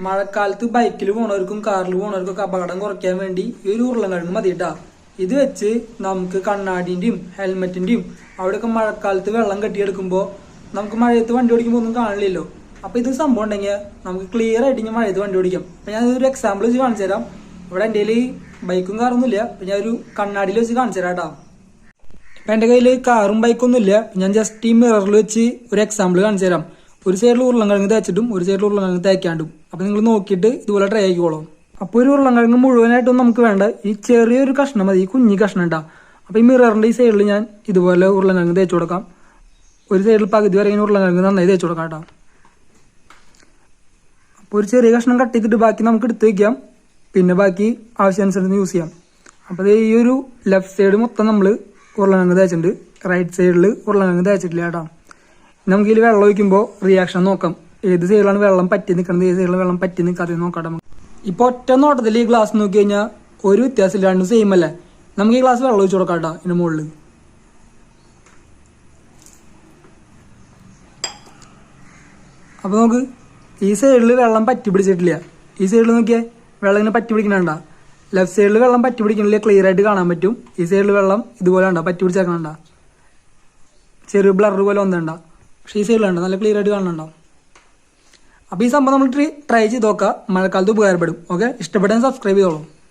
മഴക്കാലത്ത് ബൈക്കിൽ പോണവർക്കും കാറിൽ പോണവർക്കും ഒക്കെ അപകടം കുറയ്ക്കാൻ വേണ്ടി ഈ ഒരു ഉരുളൻകിഴങ്ങ് മതി കേട്ടാ. ഇത് വെച്ച് നമുക്ക് കണ്ണാടിന്റെയും ഹെൽമെറ്റിന്റെയും അവിടെയൊക്കെ മഴക്കാലത്ത് വെള്ളം കെട്ടിയെടുക്കുമ്പോൾ നമുക്ക് മഴയത്ത് വണ്ടി ഓടിക്കുമ്പോൾ ഒന്നും കാണില്ലല്ലോ. അപ്പൊ ഇത് സംഭവം ഉണ്ടെങ്കിൽ നമുക്ക് ക്ലിയർ ആയിട്ട് ഞാൻ മഴയത്ത് വണ്ടി ഓടിക്കാം. അപ്പൊ ഞാൻ ഒരു എക്സാമ്പിൾ വെച്ച് കാണിച്ചു തരാം. ഇവിടെ എൻ്റെ കയ്യിൽ ബൈക്കും കാറൊന്നും ഇല്ല. അപ്പൊ ഞാൻ ഒരു കണ്ണാടിയിൽ വെച്ച് കാണിച്ചു തരാം കേട്ടാ. ഇപ്പൊ എന്റെ കയ്യിൽ കാറും ബൈക്കൊന്നും ഇല്ല. ഞാൻ ജസ്റ്റ് ഈ മിററിൽ വെച്ച് ഒരു എക്സാമ്പിൾ കാണിച്ചു തരാം. ഒരു സൈഡിൽ ഉരുളൻകിഴങ്ങ് തേച്ചിട്ടും ഒരു സൈഡിൽ ഉരുളൻകിഴങ്ങ് തേക്കാണ്ടും. അപ്പൊ നിങ്ങൾ നോക്കിയിട്ട് ഇതുപോലെ ട്രൈ ആക്കിക്കോളാം. അപ്പൊ ഒരു ഉരുളൻകിഴങ്ങ് മുഴുവനായിട്ടൊന്നും നമുക്ക് വേണ്ട, ഈ ചെറിയൊരു കഷ്ണം മതി, ഈ കുഞ്ഞി കഷ്ണം ഉണ്ടാ. അപ്പൊ ഈ മിററിന്റെ ഈ സൈഡിൽ ഞാൻ ഇതുപോലെ ഉരുളൻകിഴങ്ങ് തേച്ചു കൊടുക്കാം. ഒരു സൈഡിൽ പകുതി വരെ ഇങ്ങനെ ഉരുളൻകിഴങ്ങ് നന്നായി തേച്ചു കൊടുക്കാം കേട്ടോ. അപ്പൊ ഒരു ചെറിയ കഷ്ണം കട്ട് ചെയ്തിട്ട് ബാക്കി നമുക്ക് എടുത്ത് വെക്കാം. പിന്നെ ബാക്കി ആവശ്യാനുസരണം യൂസ് ചെയ്യാം. അപ്പൊ ഈ ഒരു ലെഫ്റ്റ് സൈഡ് മൊത്തം നമ്മൾ ഉരുളൻകിഴങ്ങ് തേച്ചിട്ടുണ്ട്, റൈറ്റ് സൈഡിൽ ഉരുളൻകിഴങ്ങ് തേച്ചിട്ടില്ല കേട്ടോ. നമുക്ക് ഇതിൽ വെള്ളം ഒഴിക്കുമ്പോൾ റിയാക്ഷൻ നോക്കാം. ഏത് സൈഡിലാണ് വെള്ളം പറ്റി നിൽക്കുന്നത്, ഏത് സൈഡിലാണ് വെള്ളം പറ്റി നിൽക്കാതെ നോക്കാം നമുക്ക്. ഇപ്പൊ ഒറ്റ നോട്ടത്തിൽ ഈ ഗ്ലാസ് നോക്കി കഴിഞ്ഞാൽ ഒരു വ്യത്യാസമില്ല, രണ്ടും സെയിം അല്ലേ. നമുക്ക് ഈ ഗ്ലാസ് വെള്ളം ഒഴിച്ചു കൊടുക്കാം കേട്ടോ ഇതിന്റെ മുകളിൽ. അപ്പൊ നമുക്ക് ഈ സൈഡിൽ വെള്ളം പറ്റി പിടിച്ചിട്ടില്ല. ഈ സൈഡിൽ നോക്കിയാൽ വെള്ളം ഇങ്ങനെ പറ്റി പിടിക്കണണ്ട. ലെഫ്റ്റ് സൈഡിൽ വെള്ളം പറ്റി പിടിക്കണില്ല, ക്ലിയർ ആയിട്ട് കാണാൻ പറ്റും. ഈ സൈഡിൽ വെള്ളം ഇതുപോലെ ഉണ്ടോ പറ്റി പിടിച്ചേക്കണണ്ട, ചെറിയ ബ്ലർ പോലെ ഒന്നുണ്ട. പക്ഷെ ഈ സൈഡിലുണ്ടോ നല്ല ക്ലിയർ ആയിട്ട് കാണുന്നുണ്ടോ. അപ്പൊ ഈ സംഭവം നമ്മൾ ട്രൈ ചെയ്ത് നോക്കാം. മഴക്കാലത്ത് ഉപകാരപ്പെടും. ഓക്കെ, ഇഷ്ടപ്പെട്ടാൽ സബ്സ്ക്രൈബ് ചെയ്തോളൂ.